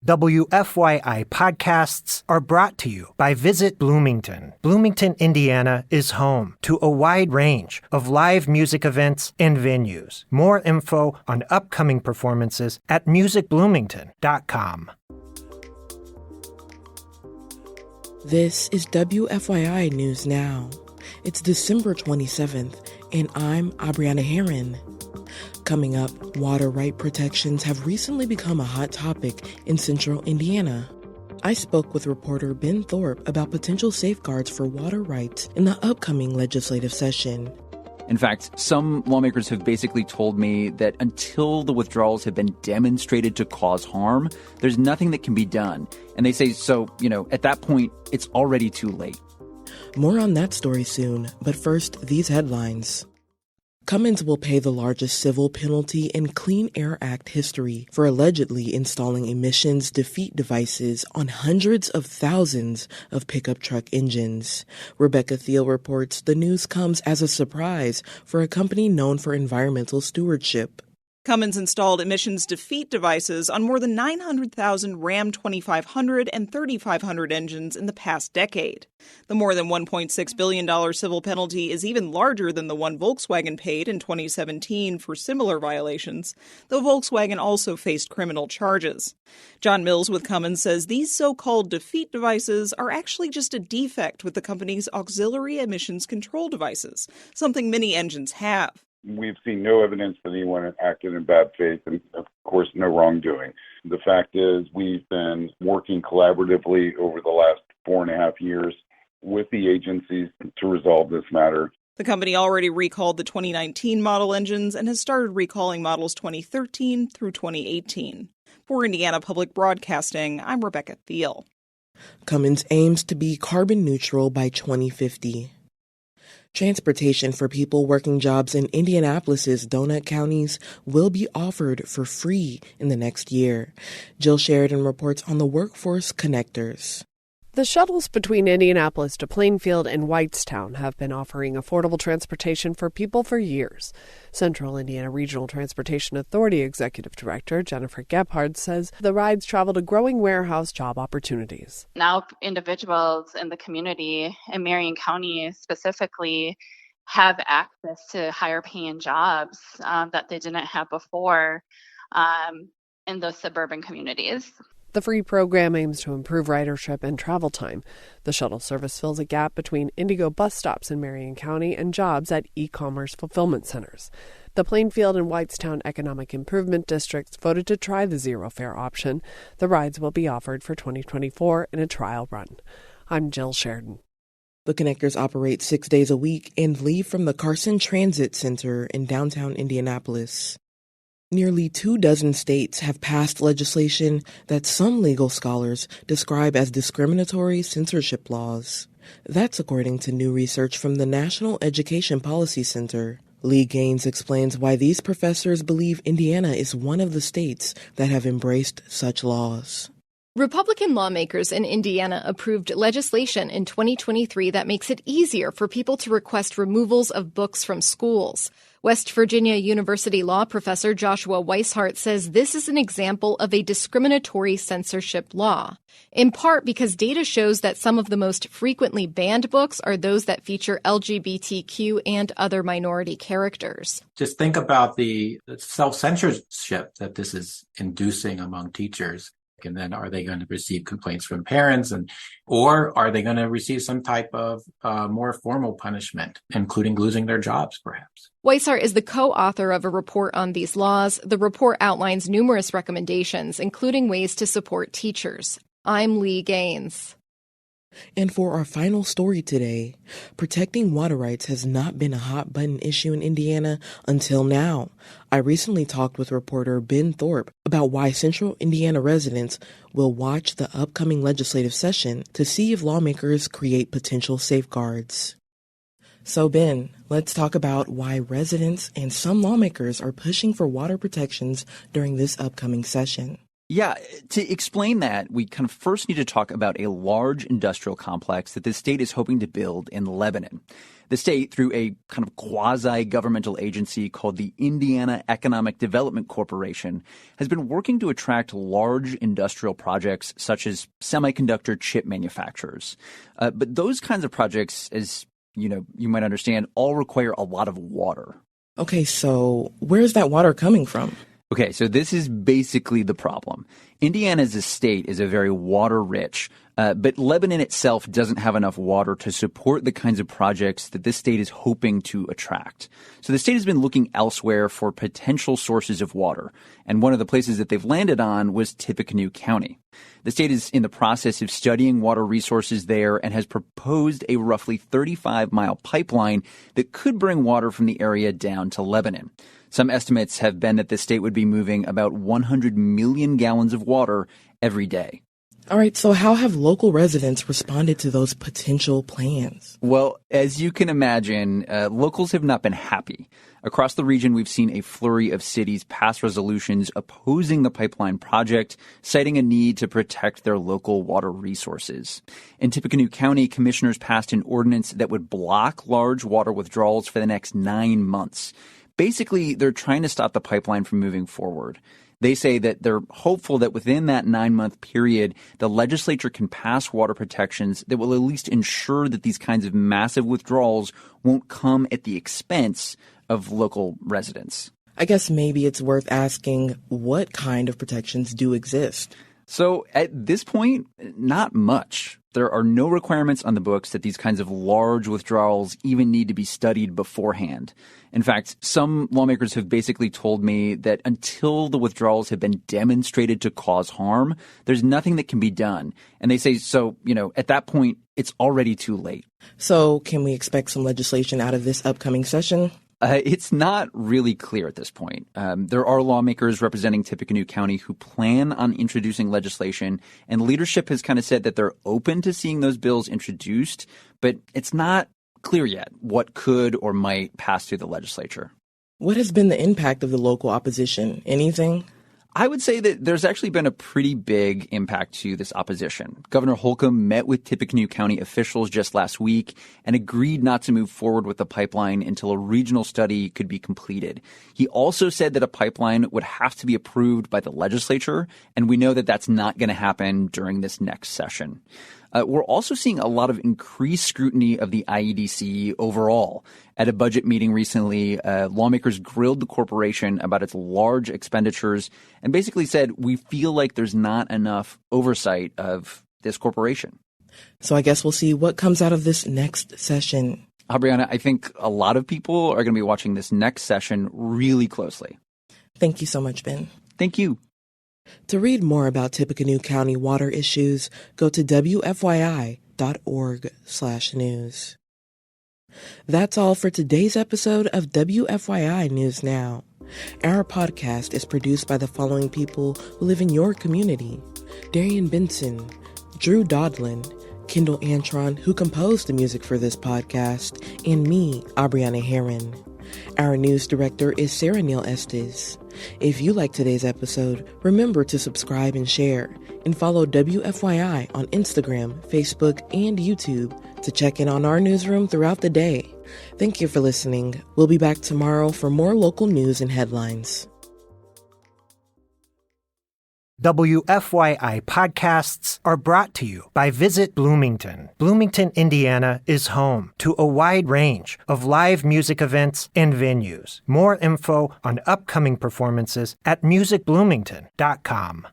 WFYI podcasts are brought to you by Visit Bloomington. Bloomington, Indiana is home to a wide range of live music events and venues. More info on upcoming performances at musicbloomington.com. This is WFYI News Now. It's December 27th, and I'm Abrianna Herron. Coming up, water right protections have recently become a hot topic in central Indiana. I spoke with reporter Ben Thorp about potential safeguards for water rights in the upcoming legislative session. In fact, some lawmakers have basically told me that until the withdrawals have been demonstrated to cause harm, there's nothing that can be done. And they say, at that point, it's already too late. More on that story soon, but first, these headlines. Cummins will pay the largest civil penalty in Clean Air Act history for allegedly installing emissions defeat devices on hundreds of thousands of pickup truck engines. Rebecca Thiel reports the news comes as a surprise for a company known for environmental stewardship. Cummins installed emissions defeat devices on more than 900,000 Ram 2500 and 3500 engines in the past decade. The more than $1.6 billion civil penalty is even larger than the one Volkswagen paid in 2017 for similar violations, though Volkswagen also faced criminal charges. John Mills with Cummins says these so-called defeat devices are actually just a defect with the company's auxiliary emissions control devices, something many engines have. We've seen no evidence that anyone acted in bad faith and, of course, no wrongdoing. The fact is we've been working collaboratively over the last 4.5 years with the agencies to resolve this matter. The company already recalled the 2019 model engines and has started recalling models 2013 through 2018. For Indiana Public Broadcasting, I'm Rebecca Thiel. Cummins aims to be carbon neutral by 2050. Transportation for people working jobs in Indianapolis's donut counties will be offered for free in the next year. Jill Sheridan reports on the Workforce Connectors. The shuttles between Indianapolis to Plainfield and Whitestown have been offering affordable transportation for people for years. Central Indiana Regional Transportation Authority Executive Director Jennifer Gebhardt says the rides travel to growing warehouse job opportunities. Now individuals in the community, in Marion County specifically, have access to higher paying jobs that they didn't have before in those suburban communities. The free program aims to improve ridership and travel time. The shuttle service fills a gap between IndyGo bus stops in Marion County and jobs at e-commerce fulfillment centers. The Plainfield and Whitestown Economic Improvement Districts voted to try the zero-fare option. The rides will be offered for 2024 in a trial run. I'm Jill Sheridan. The connectors operate 6 days a week and leave from the Carson Transit Center in downtown Indianapolis. Nearly 24 states have passed legislation that some legal scholars describe as discriminatory censorship laws. That's according to new research from the National Education Policy Center. Lee Gaines explains why these professors believe Indiana is one of the states that have embraced such laws. Republican lawmakers in Indiana approved legislation in 2023 that makes it easier for people to request removals of books from schools. West Virginia University law professor Joshua Weishart says this is an example of a discriminatory censorship law, in part because data shows that some of the most frequently banned books are those that feature LGBTQ and other minority characters. Just think about the self-censorship that this is inducing among teachers. And then are they going to receive complaints from parents or are they going to receive some type of more formal punishment, including losing their jobs, perhaps? Weishart is the co-author of a report on these laws. The report outlines numerous recommendations, including ways to support teachers. I'm Lee Gaines. And for our final story today, protecting water rights has not been a hot-button issue in Indiana until now. I recently talked with reporter Ben Thorp about why Central Indiana residents will watch the upcoming legislative session to see if lawmakers create potential safeguards. So, Ben, let's talk about why residents and some lawmakers are pushing for water protections during this upcoming session. Yeah, to explain that, we kind of first need to talk about a large industrial complex that the state is hoping to build in Lebanon. The state, through a kind of quasi-governmental agency called the Indiana Economic Development Corporation, has been working to attract large industrial projects such as semiconductor chip manufacturers. But those kinds of projects, as you might understand, all require a lot of water. Okay, so where's that water coming from? Okay, so this is basically the problem. Indiana as a state is a very water-rich, but Lebanon itself doesn't have enough water to support the kinds of projects that this state is hoping to attract. So the state has been looking elsewhere for potential sources of water, and one of the places that they've landed on was Tippecanoe County. The state is in the process of studying water resources there and has proposed a roughly 35-mile pipeline that could bring water from the area down to Lebanon. Some estimates have been that the state would be moving about 100 million gallons of water every day. All right, so how have local residents responded to those potential plans? Well, as you can imagine, locals have not been happy. Across the region, we've seen a flurry of cities pass resolutions opposing the pipeline project, citing a need to protect their local water resources. In Tippecanoe County, commissioners passed an ordinance that would block large water withdrawals for the next 9 months. Basically, they're trying to stop the pipeline from moving forward. They say that they're hopeful that within that 9-month period, the legislature can pass water protections that will at least ensure that these kinds of massive withdrawals won't come at the expense of local residents. I guess maybe it's worth asking what kind of protections do exist. So at this point, not much. There are no requirements on the books that these kinds of large withdrawals even need to be studied beforehand. In fact, some lawmakers have basically told me that until the withdrawals have been demonstrated to cause harm, there's nothing that can be done. And they say, so, at that point, it's already too late. So can we expect some legislation out of this upcoming session? It's not really clear at this point. There are lawmakers representing Tippecanoe County who plan on introducing legislation, and leadership has kind of said that they're open to seeing those bills introduced, but it's not clear yet what could or might pass through the legislature. What has been the impact of the local opposition? Anything? I would say that there's actually been a pretty big impact to this opposition. Governor Holcomb met with Tippecanoe County officials just last week and agreed not to move forward with the pipeline until a regional study could be completed. He also said that a pipeline would have to be approved by the legislature, and we know that that's not going to happen during this next session. We're also seeing a lot of increased scrutiny of the IEDC overall. At a budget meeting recently, lawmakers grilled the corporation about its large expenditures and basically said, we feel like there's not enough oversight of this corporation. So I guess we'll see what comes out of this next session. Abrianna, I think a lot of people are going to be watching this next session really closely. Thank you so much, Ben. Thank you. To read more about Tippecanoe County water issues, go to WFYI.org/news. That's all for today's episode of WFYI News Now. Our podcast is produced by the following people who live in your community: Darian Benson, Drew Dodlin, Kendall Antron, who composed the music for this podcast, and me, Abrianna Herron. Our news director is Sarah Neal Estes. If you like today's episode, remember to subscribe and share, and follow WFYI on Instagram, Facebook, and YouTube to check in on our newsroom throughout the day. Thank you for listening. We'll be back tomorrow for more local news and headlines. WFYI podcasts are brought to you by Visit Bloomington. Bloomington, Indiana is home to a wide range of live music events and venues. More info on upcoming performances at musicbloomington.com.